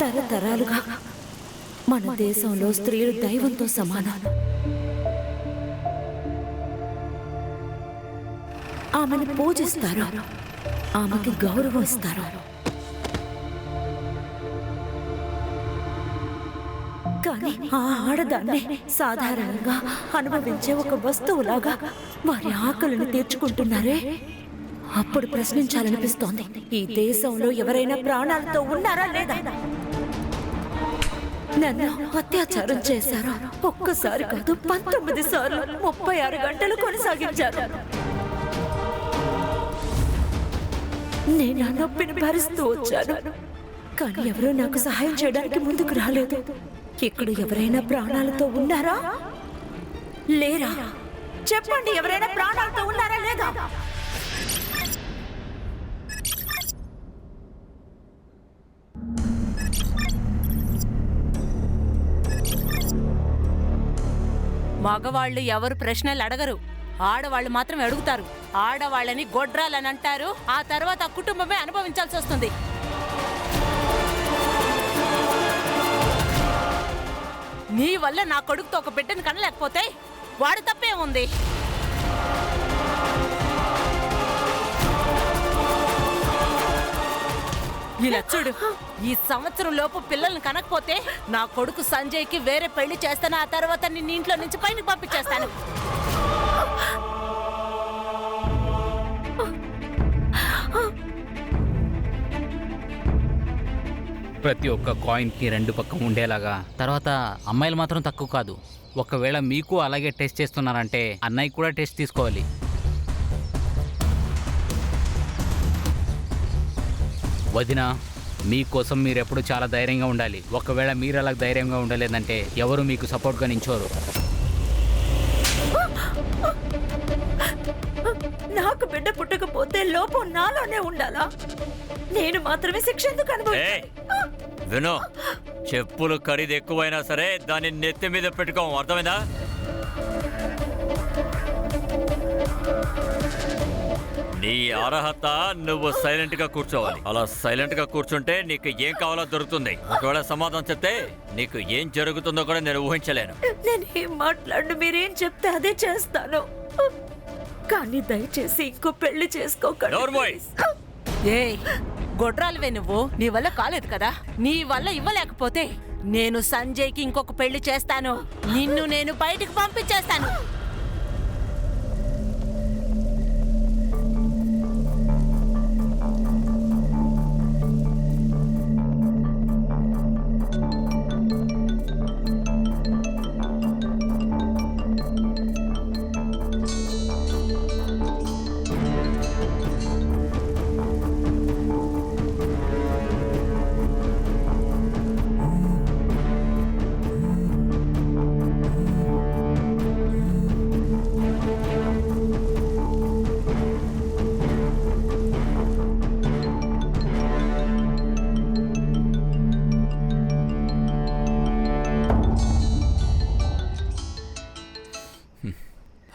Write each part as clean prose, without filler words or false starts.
తరతరాలుగా మన దేశంలో స్త్రీలు దైవంతో సమానం. ఆమెను పూజిస్తారు, ఆమెకి గౌరవం ఇస్తారు. కానీ ఆ ఆడదాన్ని సాధారణంగా అనుభవించే ఒక వస్తువులాగా వారి ఆకలిని తీర్చుకుంటున్నారే, అప్పుడు ప్రశ్నించాలనిపిస్తోంది, ఈ దేశంలో ఎవరైనా ప్రాణాలతో ఉన్నారా లేదా? నన్ను అత్యాచారం చేశారు. ఒక్కసారి కాదు, 19 సార్లు 36 గంటలు కొనసాగించారు. నేను ఆ నొప్పిని భరిస్తూ వచ్చాను, కానీ ఎవరూ నాకు సహాయం చేయడానికి ముందుకు రాలేదు. ఇక్కడ ఎవరైనా ప్రాణాలతో ఉన్నారా లేరా? చెప్పండి, ఎవరైనా ప్రాణాలతో ఉన్నారా లేదా? మగవాళ్ళు ఎవరు ప్రశ్నలు అడగరు, ఆడవాళ్ళు మాత్రం అడుగుతారు. ఆడవాళ్ళని గొడ్రాలని అంటారు. ఆ తర్వాత ఆ కుటుంబమే అనుభవించాల్సి వస్తుంది. నీ వల్ల నా కొడుకుతో ఒక బిడ్డను కనలేకపోతే వాడు తప్పేముంది? ఇలా చూడు, ఈ సంవత్సరం లోపు పిల్లల్ని కనకపోతే నా కొడుకు సంజయ్కి వేరే పెళ్లి చేస్తాను. ఆ తర్వాత నిన్న ఇంట్లో నుంచి పైన పంపించేస్తాను. ప్రతి ఒక్క కాయిన్కి 2 పక్కం ఉండేలాగా. తర్వాత అమ్మాయిలు మాత్రం తక్కువ కాదు. ఒకవేళ మీకు అలాగే టెస్ట్ చేస్తున్నారంటే అన్నయ్య కూడా టెస్ట్ తీసుకోవాలి. వదినా, మీకోసం మీరు ఎప్పుడు చాలా ధైర్యంగా ఉండాలి. ఒకవేళ మీరు అలా ధైర్యంగా ఉండలేదంటే ఎవరు మీకు సపోర్ట్గా నించోరు. నాకు బిడ్డ పుట్టకపోతే లోపం నాలోనే ఉండాలా? నేను మాత్రమే శిక్ష ఎందుకు అనుభవించాలి? విను, చెప్పులు ఖరీదు ఎక్కువైనా సరే దాన్ని నెత్తి మీద పెట్టుకో, అర్థమైందా? నీ అర్హత నువ్వు సైలెంట్ గా కూర్చోవాలి. అలా సైలెంట్ గా కూర్చుంటే నీకు ఏం కావాలో దొరుకుతుంది. ఒకవేళ సమాధానం చెప్తే నీకు ఏం జరుగుతుందో కూడా నేను ఊహించలేను. నేను ఏం మాట్లాడు, మీరేం చెప్తే అదే చేస్తాను. కానీ దయచేసి ఇంకో పెళ్లి చేసుకోకండి. ఏయ్, గొడ్రాలువే నువ్వు. నీ వల్ల కాలేదు కదా, నీ వల్ల ఇవ్వలేకపోతే నేను సంజయ్కి ఇంకొక పెళ్లి చేస్తాను. నిన్ను నేను బయటికి పంపించేస్తాను.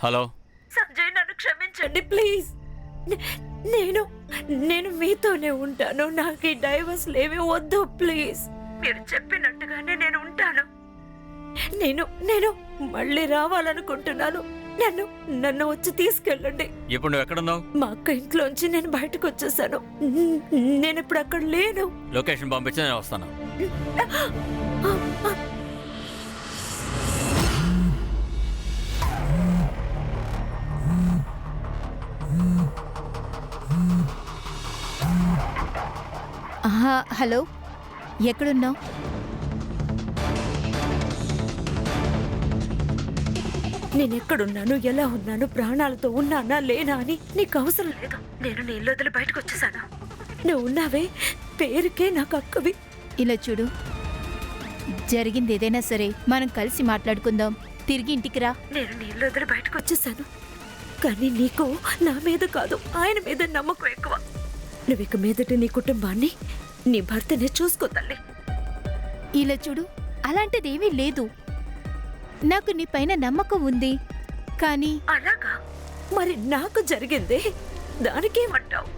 హలో సంజయ్, నన్ను క్షమించండి ప్లీజ్. నేను మీతోనే ఉంటాను. నాకు ఈ డైవర్స్ లేవి వద్దు ప్లీజ్. మీరు చెప్పినట్టుగానే నేను ఉంటాను. నేను మళ్ళీ రావాలనుకుంటున్నాను. నన్ను వచ్చి తీసుకెళ్ళండి. ఇప్పుడు నువ్వు ఎక్కడున్నావు? మా అక్క ఇంట్లోంచి నేను బయటకు వచ్చేసాను. నేను ఇప్పుడు అక్కడ లేను. లొకేషన్ పంపించి నేను వస్తాను. హలో, ఎక్కడున్నావు? నేనెక్కడున్నాను, ఎలా ఉన్నాను, ప్రాణాలతో ఉన్నానా లేనా అని నీకు అవసరం లేదు. నేను నీ ఇల్లు వదిలి బయటకు వచ్చేసాను. నువ్వు ఉన్నావే, పేరుకే నాకు అక్కవి. ఇలా చూడు, జరిగింది ఏదైనా సరే మనం కలిసి మాట్లాడుకుందాం. తిరిగి ఇంటికి రా. నేను నీ ఇల్లు వదిలి బయటకు వచ్చేసాను. కానీ నీకు నా మీద కాదు, ఆయన మీద నమ్మకం ఎక్కువ. నువ్వు ఇక మీదట నీ కుటుంబాన్ని, నీ భర్తనే చూసుకో తల్లి. ఇలా చూడు, అలాంటిదేమీ లేదు. నాకు నీ పైన నమ్మకం ఉంది. కానీ అలాగా? మరి నాకు జరిగిందే, దానికేమంటావు?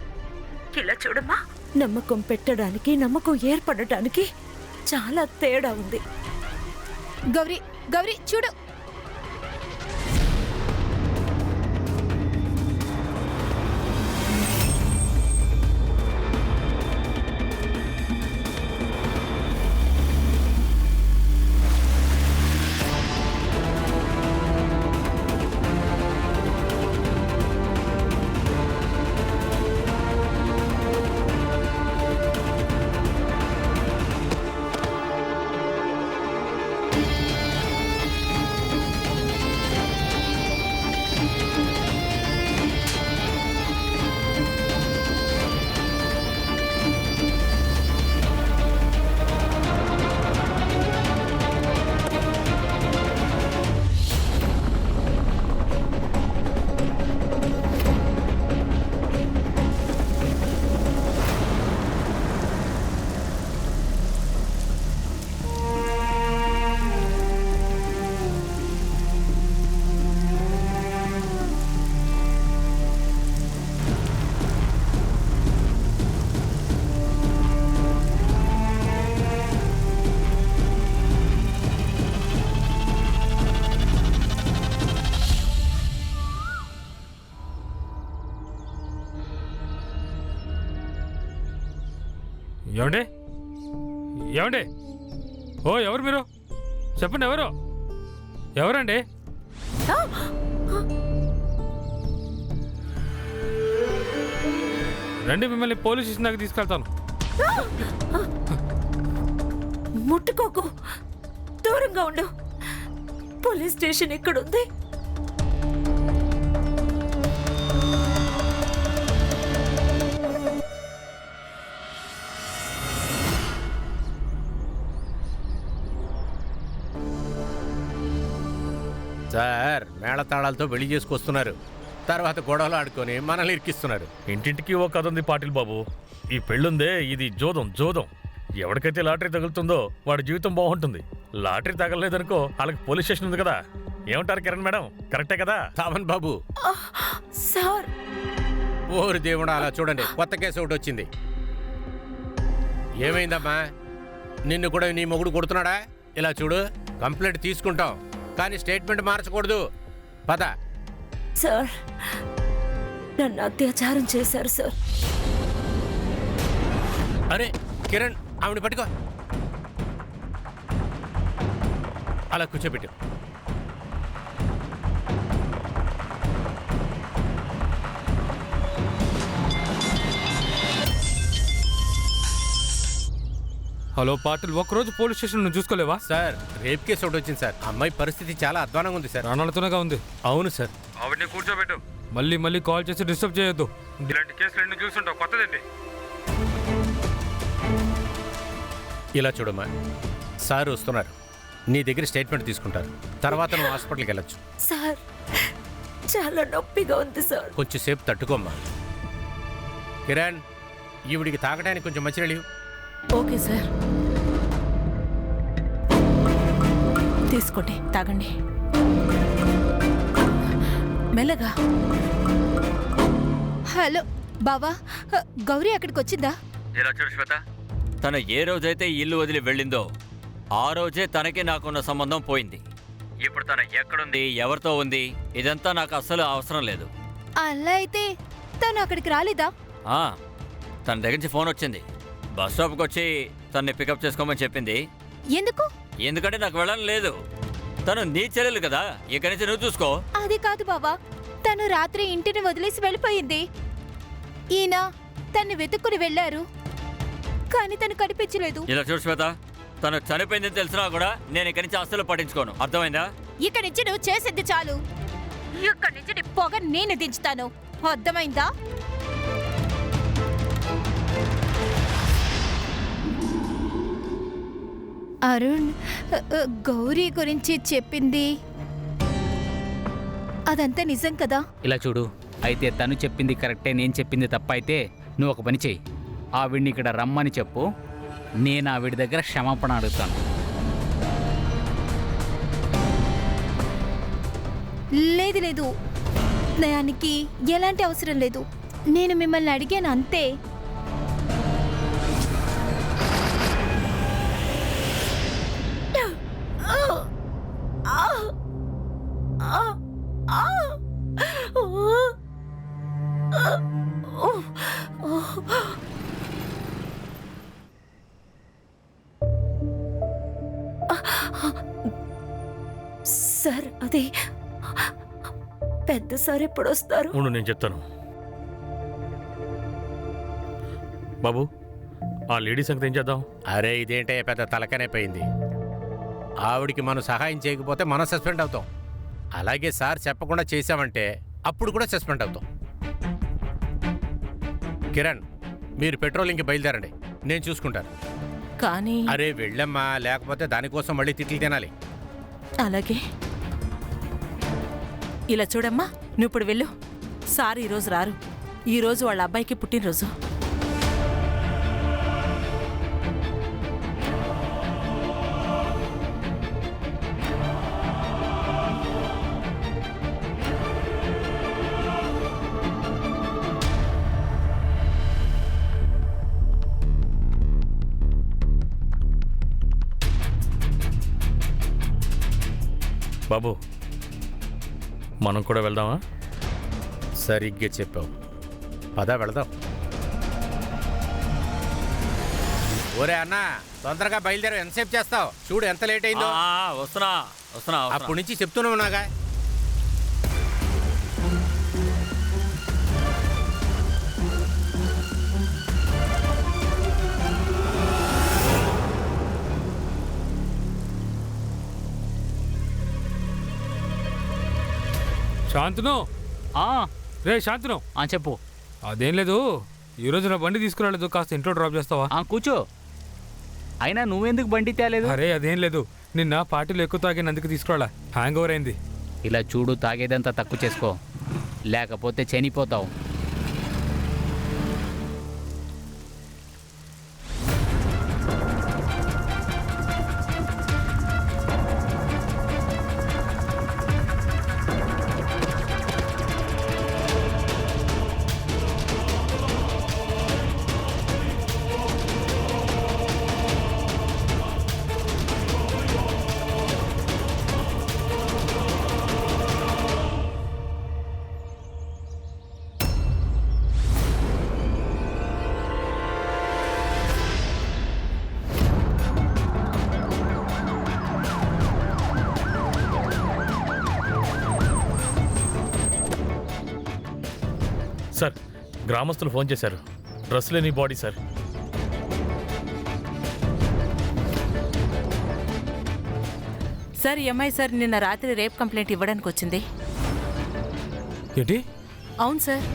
ఇలా చూడమ్మా, నమ్మకం పెట్టడానికి, నమ్మకం ఏర్పడటానికి చాలా తేడా ఉంది. గౌరీ గౌరీ చూడు. ఏమండి ఏమండి ఓ ఎవరు మీరు చెప్పండి ఎవరండి రండి మిమ్మల్ని పోలీస్ స్టేషన్ దాకా తీసుకెళ్తాను. ముట్టుకోకు, దూరంగా ఉండు. పోలీస్ స్టేషన్ ఎక్కడుంది? సార్ మేళతాళాలతో పెళ్లి చేసుకొస్తున్నారు, తర్వాత గొడవలు ఆడుకొని మనల్ని ఇరికిస్తున్నారు. ఇంటింటికి ఓ కథ ఉంది పాటిల్ బాబు. ఈ పెళ్ళుందే ఇది జోదం. ఎవరికైతే లాటరీ తగులుతుందో వాడి జీవితం బాగుంటుంది. లాటరీ తగలలేదనుకో వాళ్ళకి పోలీస్ స్టేషన్ ఉంది కదా. ఏమంటారు కిరణ్ మేడం, కరెక్టే కదా? తామన్ బాబు సార్, ఓరి దేవుడా, అలా చూడండి, కొత్త కేసు ఒకటి వచ్చింది. ఏమైందమ్మా? నిన్ను కూడా నీ మొగుడు కొడుతున్నాడా? ఇలా చూడు, కంప్లైంట్ తీసుకుంటాం కానీ స్టేట్మెంట్ మార్చకూడదు. పద. సార్, నన్ను అత్యాచారం చేశారు సార్. అరే కిరణ్, ఆవిడ పట్టుకో, అలా కూర్చోబెట్టు. హలో పాటిల్, ఒక్కరోజు పోలీస్ స్టేషన్ నువ్వు చూసుకోలేవా? సార్, రేప్ కేసు ఒకటి వచ్చింది సార్. అమ్మాయి పరిస్థితి చాలా అధ్వానంగా ఉంది సార్. ప్రాణాలతోనేగా ఉంది. అవును సార్. ఆవిడని కూర్చోబెట్టు. మళ్ళీ కాల్ చేసి డిస్టర్బ్ చేయొద్దు. ఇలాంటి కేసులు ఎన్ని చూస్తుంటావు, కొత్తదండి. ఇలా చూడమ్మా, సార్ వస్తున్నారు, నీ దగ్గర స్టేట్మెంట్ తీసుకుంటారు, తర్వాత నువ్వు హాస్పిటల్కి వెళ్ళొచ్చు. సార్, చాలా నొప్పిగా ఉంది సార్. కొంచెం సేపు తట్టుకోమ్మా. కిరణ్, ఈవిడికి తాగడానికి కొంచెం మంచినీళ్ళు. ఓకే సార్, తీసుకోండి, తాగండి మెల్లగా. హలో బావా, గౌరీ అక్కడికి వచ్చిందా? ఇలా చూడు శ్వేత, తను ఏ రోజైతే ఈ ఇల్లు వదిలి వెళ్ళిందో ఆ రోజే తనకి నాకున్న సంబంధం పోయింది. ఇప్పుడు తను ఎక్కడుంది, ఎవరితో ఉంది, ఇదంతా నాకు అస్సలు అవసరం లేదు. అలా అయితే తను అక్కడికి రాలేదా? తన దగ్గర నుంచి ఫోన్ వచ్చింది. బస్ స్టాప్కి వచ్చి తనని పికప్ చేసుకోమని చెప్పింది. ఎందుకు? ఎందుకంటే నాకు వెళ్ళడం లేదు. తను నీ చెల్లెలు కదా, ఇక్కడి నుంచి నువ్వు చూసుకో. అది కాదు బావా, తను రాత్రి ఇంటిని వదిలేసి వెళ్ళిపోయింది. ఈయన తన్ని వెతుక్కుని వెళ్ళారు, కానీ తను కనిపించలేదు. ఇలా చూడు శ్వేత, తను చనిపోయిందని తెలిసినా కూడా నేను ఇక్కడి నుంచి అస్సలు పట్టించుకోను, అర్థమైందా? ఇక్కడి నుంచి నువ్వు చేసేది చాలు. ఇక్కడి నుంచి నీ పొగ నేను దించుతాను, అర్థమైందా? అరుణ్ గౌరీ గురించి చెప్పింది అదంతా నిజం కదా? ఇలా చూడు, అయితే తను చెప్పింది కరెక్టే, నేను చెప్పింది తప్పైతే నువ్వు ఒక పని చెయ్యి, ఆవిడ్ని ఇక్కడ రమ్మని చెప్పు, నేను ఆవిడ దగ్గర క్షమాపణ అడుగుతాను. లేదు, దానికి ఎలాంటి అవసరం లేదు. నేను మిమ్మల్ని అడిగాను అంతే. సార్ అది పెద్ద సార్ ఎప్పుడు వస్తారు? ఉండు నేను చెప్తాను. బాబు ఆ లేడీ సంగతి ఏం చేద్దాం? అరే ఇదేంటే పెద్ద తలకనైపోయింది. ఆవిడికి మనం సహాయం చేయకపోతే మనం సస్పెండ్ అవుతాం. అలాగే సార్ చెప్పకుండా చేశామంటే అప్పుడు కూడా సస్పెండ్ అవుతాం. కిరణ్, మీరు పెట్రోలింగ్కి బయలుదేరండి, నేను చూసుకుంటాను. కానీ అరే వెళ్ళమ్మా, లేకపోతే దానికోసం మళ్ళీ తిట్లు తినాలి. అలాగే. ఇలా చూడమ్మా, నువ్వు ఇప్పుడు వెళ్ళు. సార్ ఈరోజు రారు. ఈరోజు వాళ్ళ అబ్బాయికి పుట్టినరోజు. బాబు మనం కూడా వెళ్దామా? సరిగ్గా చెప్పావు, పద వెళదాం. ఓరే అన్న, తొందరగా బయలుదేరు. ఎంతసేపు చేస్తావు? చూడు ఎంత లేట్ అయిందో. వస్తున్నా వస్తున్నా అప్పటి నుంచి చెప్తున్నావు నాగా. శాంతను, ఆ, రే శాంతను, చెప్పు. అదేం లేదు, ఈరోజు నా బండి తీసుకురాలేదు, కాస్త ఇంట్లో డ్రాప్ చేస్తావా? కూర్చో. అయినా నువ్వెందుకు బండి తేలేదు? అరే అదేం లేదు, నిన్న పార్టీలో ఎక్కువ తాగినందుకు తీసుకురాలా, హ్యాంగ్ ఓవర్ అయింది. ఇలా చూడు, తాగేదంతా తక్కువ చేసుకో, లేకపోతే చనిపోతావు. సార్, గ్రామస్తులు ఫోన్ చేశారు. డ్రెస్ లేని బాడీ సార్. సార్, ఈ అమ్మాయి సార్ నిన్న రాత్రి రేప్ కంప్లైంట్ ఇవ్వడానికి వచ్చింది. ఏంటి? అవును సార్.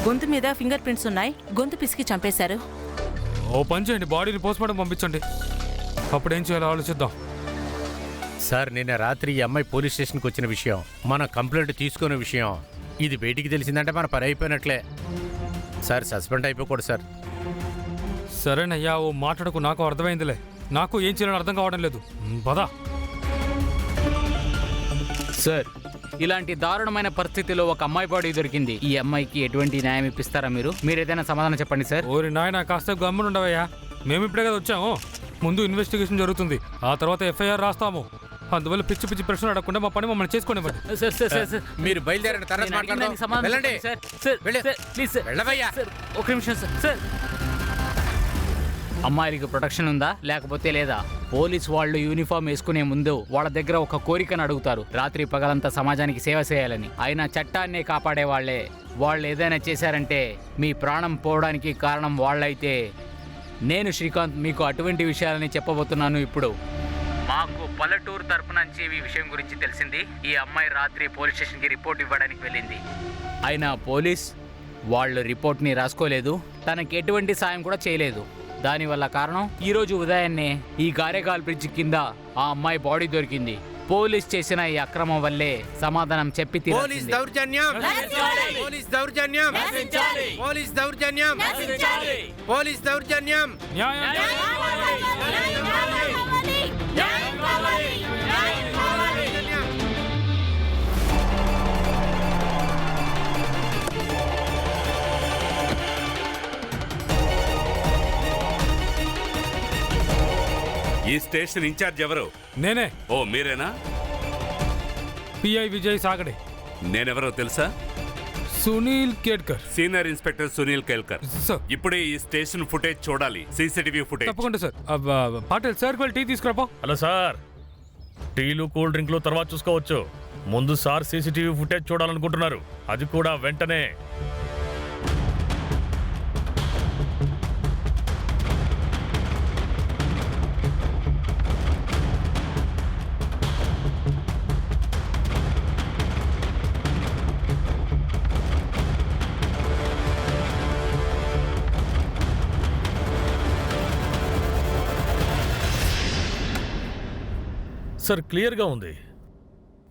గొంతు మీద ఫింగర్ ప్రింట్స్ ఉన్నాయి. గొంతు పిసికి చంపేశారు. ఓ పని చేయండి, బాడీని పోస్ట్మార్టం పంపించండి, అప్పుడేం చేయాలో ఆలోచిద్దాం. సార్, నిన్న రాత్రి ఈ అమ్మాయి పోలీస్ స్టేషన్కి వచ్చిన విషయం, మన కంప్లైంట్ తీసుకునే విషయం, ఇది బయటికి తెలిసిందంటే మన పని అయిపోయినట్లే. సార్ సస్పెండ్ అయిపోకూడదు సార్. సరేనయ్యా, ఓ మాట్లాడకు, నాకు అర్థమైందిలే, నాకు ఏం చేయాలని అర్థం కావడం లేదు. పదా. సార్, ఇలాంటి దారుణమైన పరిస్థితిలో ఒక అమ్మాయి బాడీ దొరికింది. ఈ అమ్మాయికి ఎటువంటి న్యాయం ఇప్పిస్తారా మీరు? ఏదైనా సమాధానం చెప్పండి సార్. ఓరి నాయన, కాస్త గమ్మున ఉండవయ్యా, మేము ఇప్పుడే కదా వచ్చాము. ముందు ఇన్వెస్టిగేషన్ జరుగుతుంది, ఆ తర్వాత ఎఫ్ఐఆర్ రాస్తాము. అందువల్ల పిచ్చి పిచ్చి ప్రశ్నలు అడగకుండా మా పని మమ్మల్ని చేసుకోనివ్వండి. సార్ సార్ సార్ సార్, మీరు బయలుదేరండి, తర్వాత నేను అడిగిన దానికి మాట్లాడదాం. సమాధానం వెళ్ళండి. చెప్పండి సార్. సార్, వెళ్ళు. Sir, please sir. వెళ్ళవయ్యా. సార్, ఒక నిమిషం సార్. సార్, అమ్మాయిలకి ప్రొటెక్షన్ ఉందా లేకపోతే లేదా? పోలీస్ వాళ్ళు యూనిఫామ్ వేసుకునే ముందు వాళ్ళ దగ్గర ఒక కోరికను అడుగుతారు, రాత్రి పగలంతా సమాజానికి సేవ చేయాలని. అయినా చట్టాన్నే కాపాడే వాళ్ళే వాళ్ళు ఏదైనా చేశారంటే మీ ప్రాణం పోవడానికి కారణం వాళ్ళైతే. నేను శ్రీకాంత్ మీకు అటువంటి విషయాలని చెప్పబోతున్నాను ఇప్పుడు. మాకు పల్లెటూరు తరపు నుంచి ఈ విషయం గురించి తెలిసింది. ఈ అమ్మాయి రాత్రి పోలీస్ స్టేషన్కి రిపోర్ట్ ఇవ్వడానికి వెళ్ళింది. అయినా పోలీస్ వాళ్ళు రిపోర్ట్ని రాసుకోలేదు, తనకి ఎటువంటి సాయం కూడా చేయలేదు. దానివల్ల కారణం ఈరోజు ఉదయాన్నే ఈ గారేగాల్ బ్రిడ్జ్ కింద ఆ అమ్మాయి బాడీ దొరికింది. పోలీస్ చేసిన ఈ అక్రమం వల్లే సమాధానం చెప్పి పోలీస్ దౌర్జన్యం, పోలీస్ దౌర్జన్యం, పోలీస్ దౌర్జన్యం, పోలీస్ దౌర్జన్యం. ఈ స్టేషన్ ఇన్ఛార్జ్ ఎవరు? నేనే. ఓ మీరేనా? పిఐ విజయ్ సాగడే. నేనెవరో తెలుసా? Sunil Kedkar. Senior inspector Sunil Kelkar. Sir. ఇప్పుడే ఈ స్టేషన్ ఫుటేజ్ చూడాలి, సీసీటీవీ ఫుటేజ్. తప్పకుండా సార్. పాటిల్ సార్ వెళ్ళి టీ తీసుకురాపో. హలో సార్, టీలు కూల్ డ్రింక్లు తర్వాత చూసుకోవచ్చు. ముందు సార్ సీసీటీవీ ఫుటేజ్ చూడాలనుకుంటున్నారు, అది కూడా వెంటనే. సార్ క్లియర్గా ఉంది.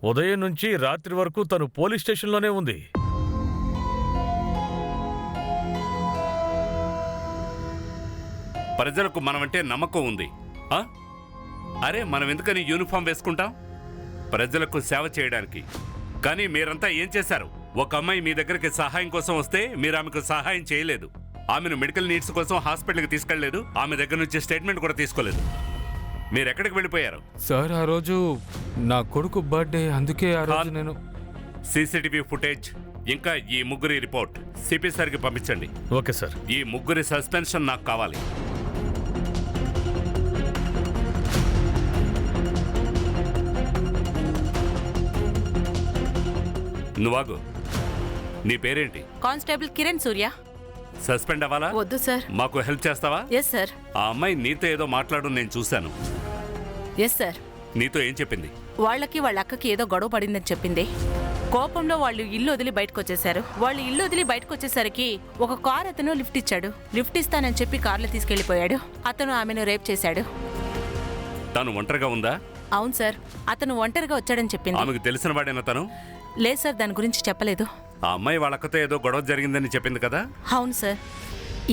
ఉదయం నుంచి రాత్రి వరకు తను పోలీస్ స్టేషన్లోనే ఉంది. ప్రజలకు మనమంటే నమ్మకం ఉంది. అరే మనం ఎందుకని యూనిఫామ్ వేసుకుంటాం? ప్రజలకు సేవ చేయడానికి. కానీ మీరంతా ఏం చేశారు? ఒక అమ్మాయి మీ దగ్గరికి సహాయం కోసం వస్తే మీరు ఆమెకు సహాయం చేయలేదు. ఆమెను మెడికల్ నీడ్స్ కోసం హాస్పిటల్కి తీసుకెళ్లలేదు. ఆమె దగ్గర నుంచి స్టేట్మెంట్ కూడా తీసుకోలేదు. మీరు ఎక్కడికి వెళ్ళిపోయారు? సార్ ఆ రోజు నా కొడుకు బర్త్డే, అందుకే ఆ రోజు నేను. సీసీటీవీ ఫుటేజ్ ఇంకా ఈ ముగ్గురి రిపోర్ట్ సిపి సార్కి పంపించండి. Okay sir. ఈ ముగ్గురి సస్పెన్షన్ నాకు కావాలి. నువ్వాగు. నీ పేరేంటి? కానిస్టేబుల్ కిరణ్ సూర్య. సస్పెండ్ అవ్వాలా? వద్దు సార్. మాకు హెల్ప్ చేస్తావా? Yes sir. ఆ అమ్మాయి నీతో ఏదో మాట్లాడు నేను చూశాను. Yes sir. నీతో ఏం చెప్పింది? వాళ్ళకి వాళ్ళ అక్కకి ఏదో గొడవ పడిందని చెప్పింది. కోపంలో వాళ్ళు ఇల్లు వదిలి బయటకు వచ్చేసారు. వాళ్ళు ఇల్లు వదిలి బయటకు వచ్చేసరికి ఒక కార్ అతను లిఫ్ట్ ఇచ్చాడు. లిఫ్ట్ ఇస్తానని చెప్పి కార్లో తీసుకెళ్లిపోయాడు. అతను ఆమెను రేప్ చేశాడు. తను ఒంటరిగా ఉందా? అవును సార్. అతను ఒంటరిగా వచ్చాడని చెప్పింది. ఆమెకు తెలిసిన వాడేనా తను? లేదు సార్, దాని గురించి చెప్పలేదు. ఆ అమ్మాయి వాళ్ళక్కతో ఏదో గొడవ జరిగిందని చెప్పింది కదా? అవును సార్.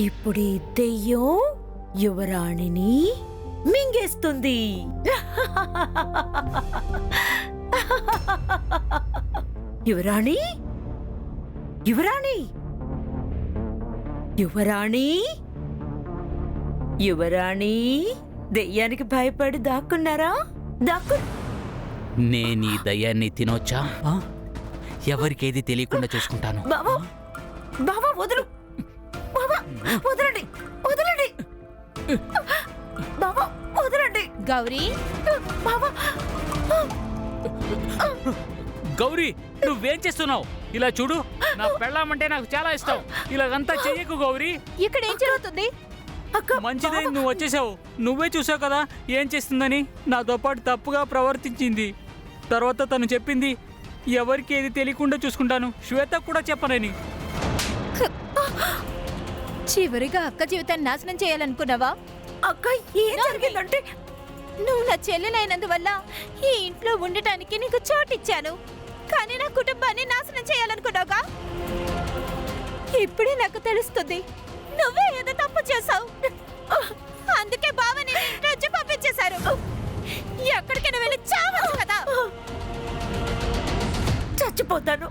ఇప్పుడు ఈ దెయ్యం యువరాణిని మింగేస్తుంది. యువరాణి, యువరాణి, యువరాణి, యువరాణి, దెయ్యానికి భయపడి దాక్కున్నారా? దాక్కు. నేను ఈ దయ్యాన్ని తినొచ్చా? ఎవరికేది తెలియకుండా చూసుకుంటాను. బావా, బావా వదులు, బావా వదలండి, వదలండి, బావా వదలండి. గౌరీ, బావా, గౌరీ, నువ్వేం చేస్తున్నావు? ఇలా చూడు, నా పెళ్ళామంటే నాకు చాలా ఇష్టం. ఇలాగంతా చెయ్యకు గౌరీ. ఇక్కడ ఏం జరుగుతుంది? మంచిదే, నువ్వు వచ్చేసావు. నువ్వే చూసావు కదా ఏం చేస్తుందని. నాతో పాటు తప్పుగా ప్రవర్తించింది. తర్వాత తను చెప్పింది ఎవరికి ఏది తెలియకుండా చూసుకుంటాను, శ్వేత కూడా చెప్పనని. చివరిగా అక్క జీవితాన్ని నాశనం చేయాలనుకున్నావా? అక్క ఏం జరిగిందంటే, నువ్వు నా చెల్లెలైనందువల్ల ఈ ఇంట్లో ఉండటానికి నీకు చోటిచ్చాను. కానీ నా కుటుంబాన్ని నాశనం చేయాలనుకున్నావుగా? ఇప్పుడే నాకు తెలుస్తుంది నువ్వే ఏదో తప్పు చేశావు. అందుకే బావని ఇంట్లో నుంచి పంపించేశారు. ఎక్కడికైనా వెళ్ళి చావచ్చు కదా. చచ్చిపోతాను,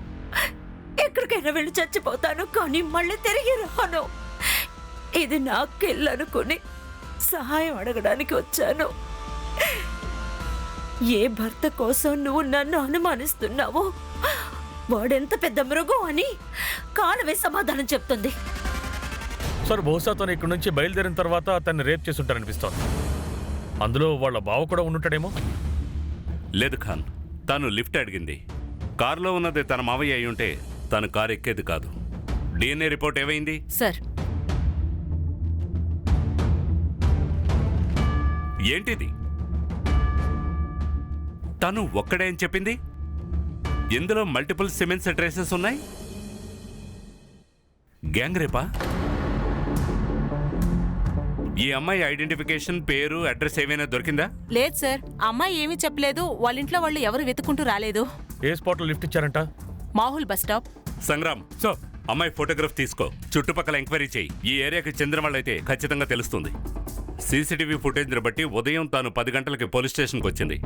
ఎక్కడికైనా వెళ్ళి చచ్చిపోతాను, కానీ మళ్ళీ తిరిగి రాను. ఇది నా కెళ్ళనుకుని సహాయం అడగడానికి వచ్చాను. ఏ భర్త కోసం నువ్వు నన్ను అనుమానిస్తున్నావో వాడెంత పెద్ద మృగం అని కాలమే సమాధానం చెప్తుంది. సార్ బహుశా తను ఇక్కడి నుంచి బయలుదేరిన తర్వాత అతన్ని రేప్ చేసుంటారనిపిస్తోంది. అందులో వాళ్ళ బావ కూడా ఉండుంటాడేమో. లేదు ఖాన్, తను లిఫ్ట్ అడిగింది. కారులో ఉన్నది తన మావయ్య అయి ఉంటే తను కారు ఎక్కేది కాదు. డిఎన్ఏ రిపోర్ట్ ఏమైంది? సార్, ఏంటిది? తను ఒక్కడే అని చెప్పింది. ఇందులో మల్టిపుల్ సిమెంట్స్ ట్రేసెస్ ఉన్నాయి. గ్యాంగ్ రేపా? ఈ అమ్మాయి ఐడెంటిఫికేషన్, పేరు, అడ్రస్ ఏమైనా దొరికిందా? లేదు సార్. అమ్మాయి ఏమీ చెప్పలేదు. వాళ్ళ ఇంట్లో వాళ్ళు ఎవరు వెతుకుంటూ రాలేదు. ఏ స్పాట్లో లిఫ్ట్ ఇచ్చారంట? Mahul bus stop. Sangram, so అమ్మాయి ఫోటోగ్రాఫ్ తీసుకో. చుట్టుపక్కల ఎంక్వైరీ చేయి. ఈ ఏరియాకి చెందిన వాళ్ళైతే ఖచ్చితంగా తెలుస్తుంది. సీసీటీవీ ఫుటేజ్ని బట్టి ఉదయం తాను 10 గంటలకి పోలీస్ స్టేషన్కి వచ్చింది.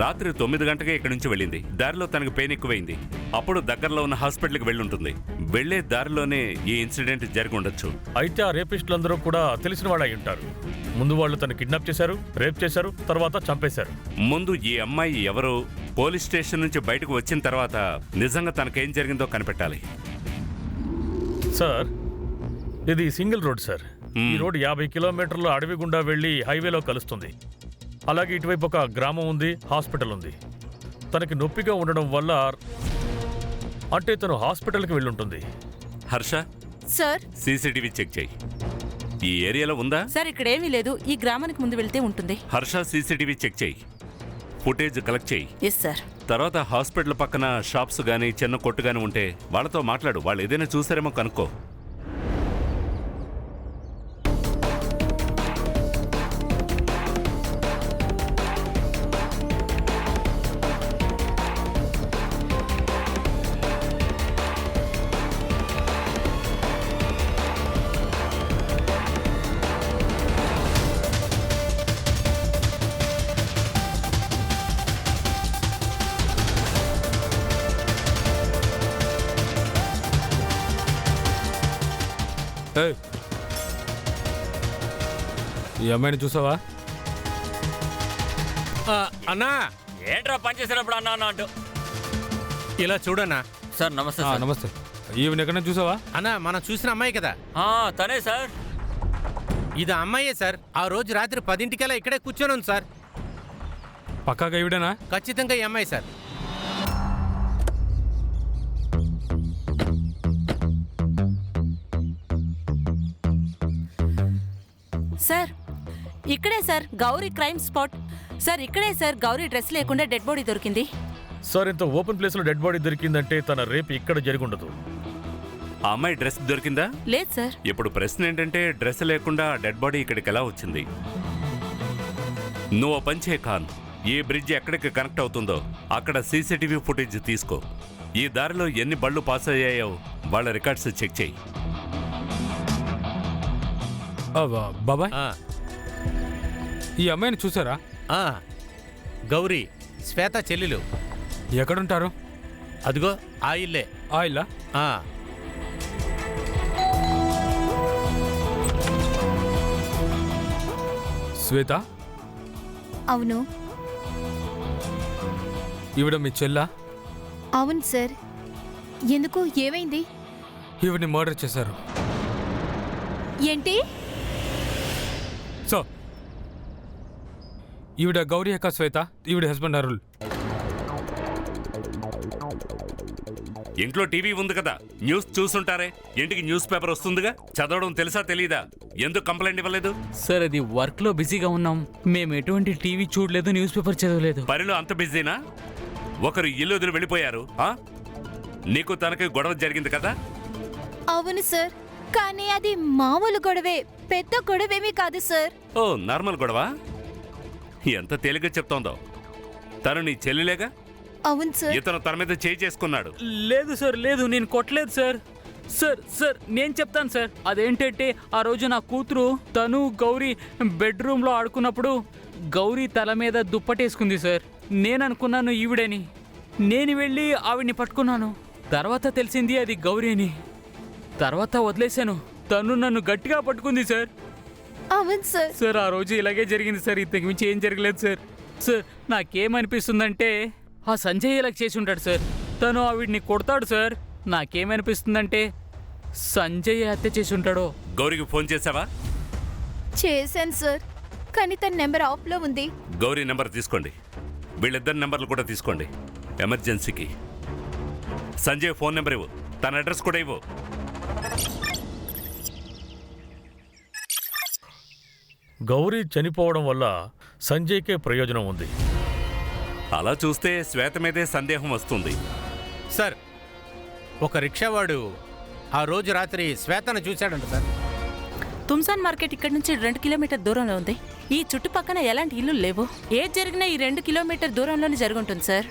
రాత్రి 9 గంటకే ఇక్కడి నుంచి వెళ్ళింది. దారిలో తనకు పెయిన్ ఎక్కువైంది. అప్పుడు దగ్గరలో ఉన్న హాస్పిటల్కి వెళ్ళి ఉంటుంది. వెళ్లే దారిలోనే ఈ ఇన్సిడెంట్ జరిగి ఉండొచ్చు. అయితే ఆ రేపిస్టులందరూ కూడా తెలిసిన వాళ్ళు అయి ఉంటారు. ముందు వాళ్ళు తను కిడ్నాప్ చేశారు, రేప్ చేశారు, తర్వాత చంపేశారు. ముందు ఈ అమ్మాయి ఎవరో పోలీస్ స్టేషన్ నుంచి బయటకు వచ్చిన తర్వాత నిజంగా తనకేం జరిగిందో కనిపెట్టాలి. సార్ ఇది సింగిల్ రోడ్ సార్. ఈ రోడ్ 50 కిలోమీటర్లు అడవి గుండా వెళ్ళి హైవేలో కలుస్తుంది. అలాగే ఇటువైపు ఒక గ్రామం ఉంది, హాస్పిటల్ ఉంది. తనకి నొప్పిగా ఉండడం వల్ల అంటే తను హాస్పిటల్కి వెళ్ళుంటుంది. హర్ష, సార్ సీసీటీవీ చెక్ చేయి. ఈ ఏరియాలో ఉందా? సార్ ఇక్కడేమీ లేదు, ఈ గ్రామానికి ముందు వెళ్తే ఉంటుంది. హర్ష, సీసీటీవీ చెక్ చేయి, ఫుటేజ్ కలెక్ట్ చేయి. Yes sir. తర్వాత హాస్పిటల్ పక్కన షాప్స్ గానీ చిన్న కొట్టు గానీ ఉంటే వాళ్ళతో మాట్లాడు. వాళ్ళు ఏదైనా చూసారేమో కనుక్కో. ఏయ్, ఈ అమ్మాయిని చూసావా? అన్నా ఏంట్రా పనిచేసేటప్పుడు అన్నా అన్న అంటూ. ఇలా చూడన్నా. సార్ నమస్తే సార్. నమస్తే. ఈవెన్ ఎక్కడైనా చూసావా? అన్నా మనం చూసిన అమ్మాయి కదా. తనే సార్. ఇది అమ్మాయే సార్. ఆ రోజు రాత్రి 10ంటికల్లా ఇక్కడే కూర్చొని ఉంది సార్. పక్కాగా ఈవిడేనా? ఖచ్చితంగా ఈ అమ్మాయి సార్. సార్ ఇక్కడే sir Gauri crime spot. Sir ఇక్కడే సార్ గౌరీ డ్రెస్ లేకుండా డెడ్ బాడీ దొరికింది. సార్ ఇంత ఓపెన్ ప్లేస్లో డెడ్ బాడీ దొరికిందంటే తన రేపు ఇక్కడ జరుగుండదు. ఆ అమ్మాయి డ్రెస్ దొరికిందా? లేదు సార్. ఇప్పుడు ప్రశ్న ఏంటంటే డ్రెస్ లేకుండా డెడ్ బాడీ ఇక్కడికి ఎలా వచ్చింది? నువ్వు పంచే ఖాన్, ఈ బ్రిడ్జ్ ఎక్కడికి కనెక్ట్ అవుతుందో అక్కడ సీసీటీవీ ఫుటేజ్ తీసుకో. ఈ దారిలో ఎన్ని బళ్ళు పాస్ అయ్యాయో వాళ్ళ రికార్డ్స్ చెక్ చేయి. బాబాయ్, ఆ, ఈ అమ్మాయిని చూసారా? ఆ, గౌరీ శ్వేత చెల్లెలు. ఎక్కడుంటారు? అదిగో ఆ ఇల్లే. ఆ ఇల్లా? ఆ, శ్వేత, అవును. ఈవిడ మీ చెల్లా? అవును సార్. ఎందుకు, ఏమైంది? ఈవిడ్ని మర్డర్ చేశారు. ఏంటి? సో ఈవిడ గౌరీ యొక్క శ్వేత, ఈవిడ హస్బెండ్ అరుల్. ఇంట్లో టీవీ ఉంది కదా, న్యూస్ చూసుంటారే. ఇంటికి న్యూస్ పేపర్ వస్తుందిగా, చదవడం తెలుసా తెలీదా? ఎందుకు కంప్లైంట్ ఇవ్వలేదు? సార్ అది వర్క్లో బిజీగా ఉన్నాం. మేము ఎటువంటి టీవీ చూడలేదు, న్యూస్ పేపర్ చదవలేదు. పనిలో అంత బిజీనా? ఒకరు ఇల్లు వదిలి వెళ్ళిపోయారు. నీకు తనకి గొడవ జరిగింది కదా? అవును సార్, కానీ అది మామూలు గొడవే, పెద్ద గొడవేమీ కాదు సార్. ఓ, నార్మల్ గొడవ. ఎంత తేలిగ్గా చెప్తోందో. తను నీ చెల్లిలేగా? అవును సార్. ఇతను తన మీద చేయి చేసుకున్నాడు. లేదు సార్, లేదు, నేను కొట్టలేదు సార్. సార్ సార్ నేను చెప్తాను సార్. అదేంటంటే ఆ రోజు నా కూతురు తను గౌరీ బెడ్రూమ్లో ఆడుకున్నప్పుడు గౌరీ తల మీద దుప్పటేసుకుంది సార్. నేను అనుకున్నాను ఈవిడని. నేను వెళ్ళి ఆవిడ్ని పట్టుకున్నాను. తర్వాత తెలిసింది అది గౌరీ అని. తర్వాత వదిలేశాను. తను నన్ను గట్టిగా పట్టుకుంది సార్. అవును సార్. సార్ ఆ రోజు ఇలాగే జరిగింది సార్. ఇంతకు మించి ఏం జరగలేదు సార్. సార్ నాకేమనిపిస్తుందంటే ఆ సంజయ్ ఇలా చేసి ఉంటాడు సార్. తను ఆవిడ్ని కొడతాడు సార్. నాకేమనిపిస్తుందంటే సంజయ్ హత్య చేసి ఉంటాడో. గౌరీకి ఫోన్ చేసావా? చేశాను సార్, కానీ తన నెంబర్ ఆఫ్లో ఉంది. గౌరీ నెంబర్ తీసుకోండి. వీళ్ళిద్దరి నెంబర్లు కూడా తీసుకోండి ఎమర్జెన్సీకి. సంజయ్ ఫోన్ నెంబర్ ఇవ్వు, తన అడ్రస్ కూడా ఇవ్వు. గౌరీ చనిపోవడం వల్ల సంజయ్కే ప్రయోజనం ఉంది. అలా చూస్తే శ్వేత మీదే సందేహం వస్తుంది. సార్ ఒక రిక్షావాడు ఆ రోజు రాత్రి శ్వేతను చూశాడంట సార్. తుమ్సాన్ మార్కెట్ ఇక్కడ నుంచి 2 కిలోమీటర్ దూరంలో ఉంది. ఈ చుట్టుపక్కన ఎలాంటి ఇల్లు లేవు. ఏది జరిగినా ఈ 2 కిలోమీటర్ దూరంలోనే జరుగుంటుంది సార్.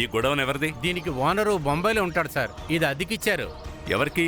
ఈ గొడవను ఎవరిది? దీనికి ఓనరు బొంబాయిలో ఉంటాడు సార్. ఇది అద్దెకిచ్చారు. ఎవరికి?